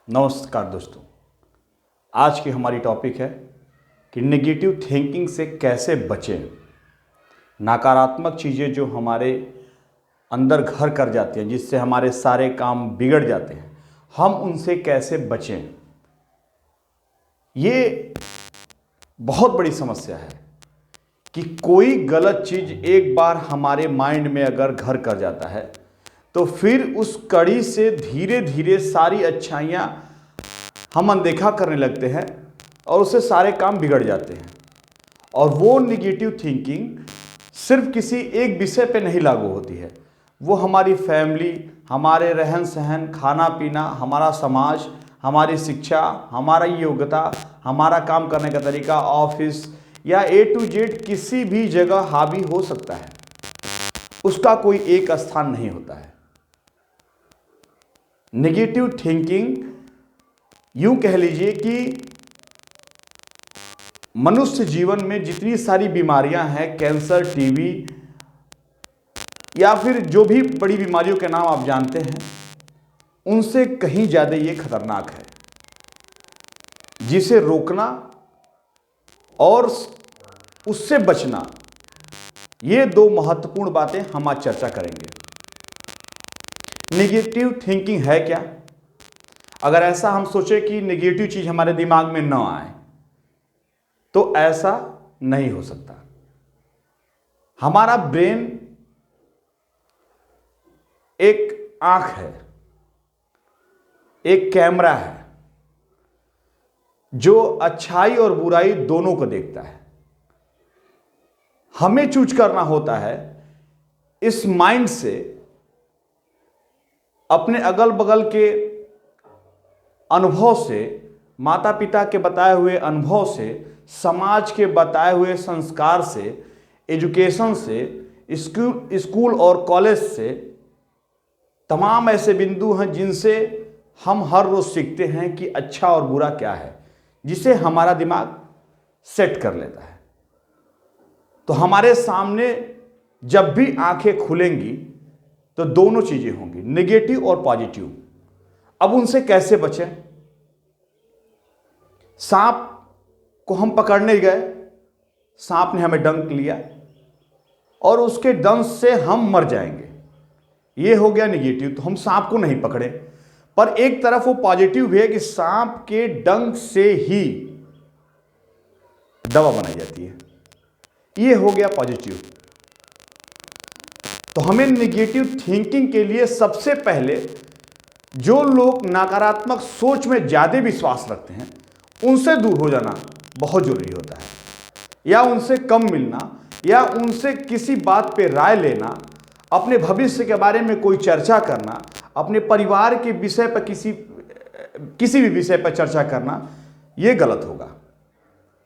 नमस्कार दोस्तों। आज की हमारी टॉपिक है कि नेगेटिव थिंकिंग से कैसे बचें। नकारात्मक चीज़ें जो हमारे अंदर घर कर जाती हैं, जिससे हमारे सारे काम बिगड़ जाते हैं, हम उनसे कैसे बचें। ये बहुत बड़ी समस्या है कि कोई गलत चीज़ एक बार हमारे माइंड में अगर घर कर जाता है तो फिर उस कड़ी से धीरे धीरे सारी अच्छाइयाँ हम अनदेखा करने लगते हैं और उससे सारे काम बिगड़ जाते हैं। और वो निगेटिव थिंकिंग सिर्फ किसी एक विषय पे नहीं लागू होती है, वो हमारी फैमिली, हमारे रहन सहन, खाना पीना, हमारा समाज, हमारी शिक्षा, हमारा योग्यता, हमारा काम करने का तरीका, ऑफिस या A to Z किसी भी जगह हावी हो सकता है। उसका कोई एक स्थान नहीं होता है। नेगेटिव थिंकिंग यूं कह लीजिए कि मनुष्य जीवन में जितनी सारी बीमारियां हैं, कैंसर, टीबी या फिर जो भी बड़ी बीमारियों के नाम आप जानते हैं, उनसे कहीं ज़्यादा ये खतरनाक है, जिसे रोकना और उससे बचना, ये दो महत्वपूर्ण बातें हम आज चर्चा करेंगे। नेगेटिव थिंकिंग है क्या? अगर ऐसा हम सोचें कि नेगेटिव चीज हमारे दिमाग में न आए, तो ऐसा नहीं हो सकता। हमारा ब्रेन एक आंख है, एक कैमरा है जो अच्छाई और बुराई दोनों को देखता है। हमें चूज करना होता है इस माइंड से, अपने अगल बगल के अनुभव से, माता पिता के बताए हुए अनुभव से, समाज के बताए हुए संस्कार से, एजुकेशन से, स्कूल और कॉलेज से, तमाम ऐसे बिंदु हैं जिनसे हम हर रोज सीखते हैं कि अच्छा और बुरा क्या है, जिसे हमारा दिमाग सेट कर लेता है। तो हमारे सामने जब भी आंखें खुलेंगी तो दोनों चीजें होंगी, नेगेटिव और पॉजिटिव। अब उनसे कैसे बचें? सांप को हम पकड़ने गए, सांप ने हमें डंक लिया और उसके दंश से हम मर जाएंगे, ये हो गया नेगेटिव। तो हम सांप को नहीं पकड़े, पर एक तरफ वो पॉजिटिव भी है कि सांप के डंक से ही दवा बनाई जाती है, ये हो गया पॉजिटिव। तो हमें नेगेटिव थिंकिंग के लिए सबसे पहले जो लोग नकारात्मक सोच में ज्यादा विश्वास रखते हैं, उनसे दूर हो जाना बहुत जरूरी होता है, या उनसे कम मिलना, या उनसे किसी बात पे राय लेना, अपने भविष्य के बारे में कोई चर्चा करना, अपने परिवार के विषय पर किसी भी विषय पर चर्चा करना, यह गलत होगा।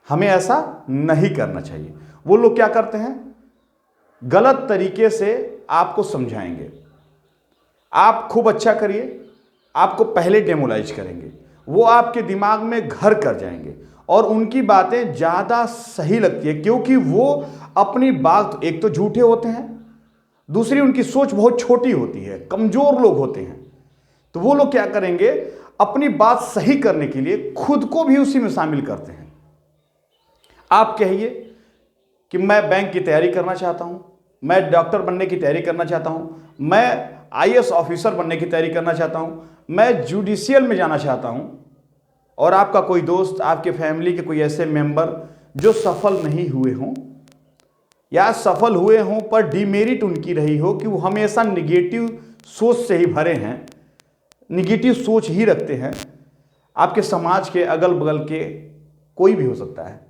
हमें ऐसा नहीं करना चाहिए। वो लोग क्या करते हैं, गलत तरीके से आपको समझाएंगे, आप खूब अच्छा करिए, आपको पहले डेमोलाइज करेंगे, वो आपके दिमाग में घर कर जाएंगे और उनकी बातें ज्यादा सही लगती है, क्योंकि वो अपनी बात, एक तो झूठे होते हैं, दूसरी उनकी सोच बहुत छोटी होती है, कमजोर लोग होते हैं। तो वो लोग क्या करेंगे, अपनी बात सही करने के लिए खुद को भी उसी में शामिल करते हैं। आप कहिए कि मैं बैंक की तैयारी करना चाहता हूं, मैं डॉक्टर बनने की तैयारी करना चाहता हूं, मैं IAS ऑफिसर बनने की तैयारी करना चाहता हूं, मैं जुडिशियल में जाना चाहता हूं, और आपका कोई दोस्त, आपके फैमिली के कोई ऐसे मेंबर जो सफल नहीं हुए हों, या सफल हुए हों पर डिमेरिट उनकी रही हो कि वो हमेशा निगेटिव सोच से ही भरे हैं, निगेटिव सोच ही रखते हैं। आपके समाज के अगल बगल के कोई भी हो सकता है।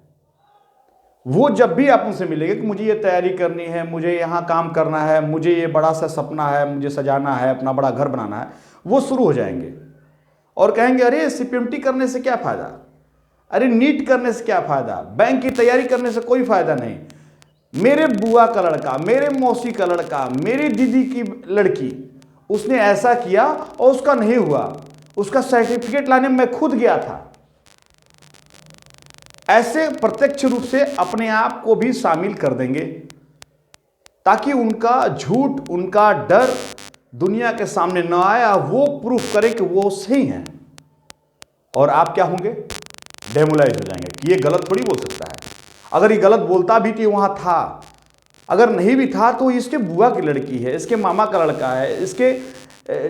वो जब भी आप उनसे मिलेंगे कि मुझे ये तैयारी करनी है, मुझे यहाँ काम करना है, मुझे ये बड़ा सा सपना है, मुझे सजाना है, अपना बड़ा घर बनाना है, वो शुरू हो जाएंगे और कहेंगे अरे CPMT करने से क्या फायदा, अरे नीट करने से क्या फायदा, बैंक की तैयारी करने से कोई फायदा नहीं, मेरे बुआ का लड़का, मेरे मौसी का लड़का, मेरी दीदी की लड़की, उसने ऐसा किया और उसका नहीं हुआ, उसका सर्टिफिकेट लाने में मैं खुद गया था। ऐसे प्रत्यक्ष रूप से अपने आप को भी शामिल कर देंगे ताकि उनका झूठ, उनका डर दुनिया के सामने न आए, वो प्रूफ करे कि वो सही हैं। और आप क्या होंगे, डेमोलाइज हो जाएंगे कि ये गलत थोड़ी बोल सकता है। अगर ये गलत बोलता भी तो वहाँ था, अगर नहीं भी था तो इसके बुआ की लड़की है, इसके मामा का लड़का है, इसके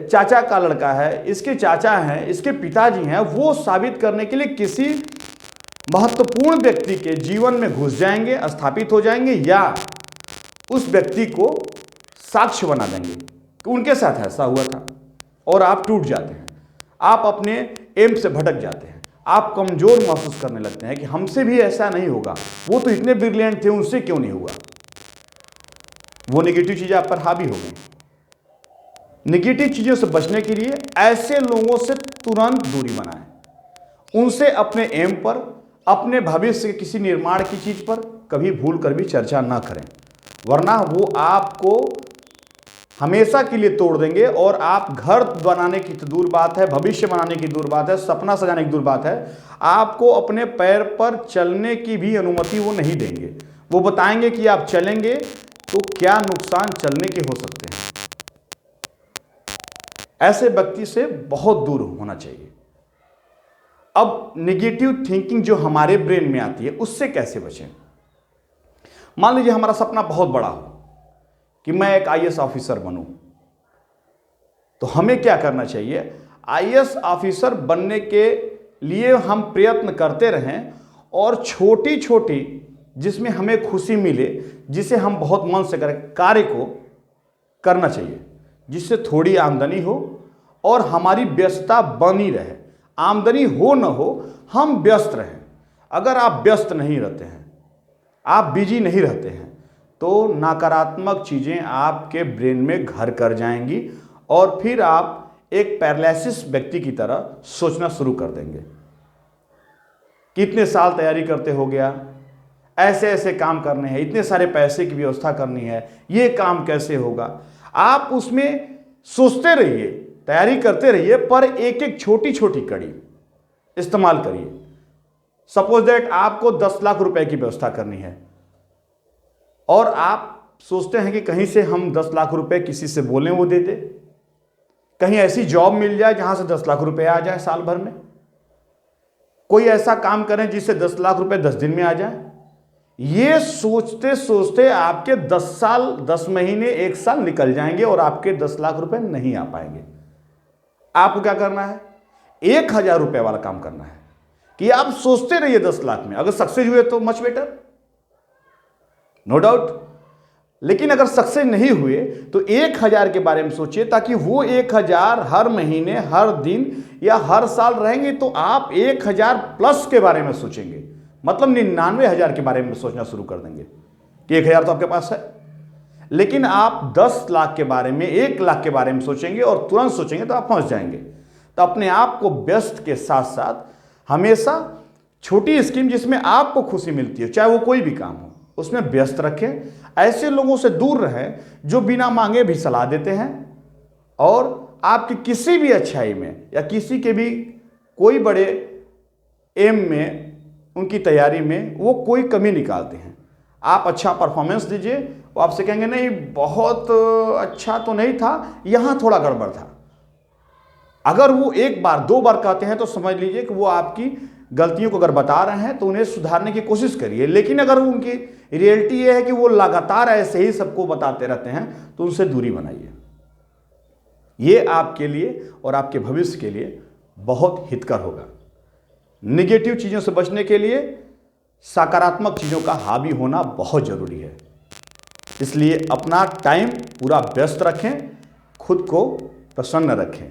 चाचा का लड़का है, इसके चाचा हैं, इसके पिताजी हैं, वो साबित करने के लिए किसी महत्वपूर्ण व्यक्ति के जीवन में घुस जाएंगे, स्थापित हो जाएंगे, या उस व्यक्ति को साक्ष्य बना देंगे कि उनके साथ ऐसा हुआ था, और आप टूट जाते हैं, आप अपने एम से भटक जाते हैं, आप कमजोर महसूस करने लगते हैं कि हमसे भी ऐसा नहीं होगा, वो तो इतने ब्रिलियंट थे, उनसे क्यों नहीं हुआ। वो नेगेटिव चीजें आप पर हावी हो गई। नेगेटिव चीजों से बचने के लिए ऐसे लोगों से तुरंत दूरी बनाएं, उनसे अपने एम पर, अपने भविष्य के किसी निर्माण की चीज पर कभी भूल कर भी चर्चा ना करें, वरना वो आपको हमेशा के लिए तोड़ देंगे। और आप घर बनाने की तो दूर बात है, भविष्य बनाने की दूर बात है, सपना सजाने की दूर बात है, आपको अपने पैर पर चलने की भी अनुमति वो नहीं देंगे। वो बताएंगे कि आप चलेंगे तो क्या नुकसान चलने के हो सकते हैं। ऐसे व्यक्ति से बहुत दूर होना चाहिए। अब नेगेटिव थिंकिंग जो हमारे ब्रेन में आती है, उससे कैसे बचें। मान लीजिए हमारा सपना बहुत बड़ा हो कि मैं एक आईएएस ऑफिसर बनूं, तो हमें क्या करना चाहिए, आईएएस ऑफिसर बनने के लिए हम प्रयत्न करते रहें, और छोटी छोटी जिसमें हमें खुशी मिले, जिसे हम बहुत मन से करें, कार्य को करना चाहिए, जिससे थोड़ी आमदनी हो और हमारी व्यस्तता बनी रहे। आमदनी हो न हो, हम व्यस्त रहें। अगर आप व्यस्त नहीं रहते हैं, आप बिजी नहीं रहते हैं, तो नकारात्मक चीज़ें आपके ब्रेन में घर कर जाएंगी, और फिर आप एक पैरालिसिस व्यक्ति की तरह सोचना शुरू कर देंगे। कितने साल तैयारी करते हो गया, ऐसे ऐसे काम करने हैं, इतने सारे पैसे की व्यवस्था करनी है, ये काम कैसे होगा। आप उसमें सोचते रहिए, तैयारी करते रहिए, पर एक एक छोटी छोटी कड़ी इस्तेमाल करिए। सपोज दैट आपको 10 लाख रुपए की व्यवस्था करनी है, और आप सोचते हैं कि कहीं से हम 10 लाख रुपए किसी से बोलें वो दे दे, कहीं ऐसी जॉब मिल जाए जहां से 10 लाख रुपए आ जाए साल भर में, कोई ऐसा काम करें जिससे 10 लाख रुपए 10 दिन में आ जाए। ये सोचते सोचते आपके 10 साल, 10 महीने, 1 साल निकल जाएंगे, और आपके 10 लाख रुपए नहीं आ पाएंगे। आपको क्या करना है, 1000 रुपए वाला काम करना है कि आप सोचते रहिए 10 लाख में। अगर सक्सेस हुए तो मच बेटर, नो डाउट, लेकिन अगर सक्सेस नहीं हुए तो 1000 के बारे में सोचिए, ताकि वो 1000 हर महीने, हर दिन या हर साल रहेंगे, तो आप 1000 प्लस के बारे में सोचेंगे। मतलब 99,000 के बारे में सोचना शुरू कर देंगे कि 1000 तो आपके पास है, लेकिन आप 10 लाख के बारे में, 1 लाख के बारे में सोचेंगे, और तुरंत सोचेंगे तो आप पहुंच जाएंगे। तो अपने आप को व्यस्त के साथ साथ हमेशा छोटी स्कीम जिसमें आपको खुशी मिलती है, चाहे वो कोई भी काम हो, उसमें व्यस्त रखें। ऐसे लोगों से दूर रहें जो बिना मांगे भी सलाह देते हैं, और आपकी किसी भी अच्छाई में या किसी के भी कोई बड़े एम में, उनकी तैयारी में वो कोई कमी निकालते हैं। आप अच्छा परफॉर्मेंस दीजिए, वो आपसे कहेंगे नहीं बहुत अच्छा तो नहीं था, यहाँ थोड़ा गड़बड़ था। अगर वो 1 बार 2 बार कहते हैं तो समझ लीजिए कि वो आपकी गलतियों को अगर बता रहे हैं तो उन्हें सुधारने की कोशिश करिए। लेकिन अगर उनकी रियलिटी ये है कि वो लगातार ऐसे ही सबको बताते रहते हैं, तो उनसे दूरी बनाइए। ये आपके लिए और आपके भविष्य के लिए बहुत हितकर होगा। नेगेटिव चीज़ों से बचने के लिए सकारात्मक चीज़ों का हावी होना बहुत ज़रूरी है। इसलिए अपना टाइम पूरा व्यस्त रखें, खुद को प्रसन्न रखें।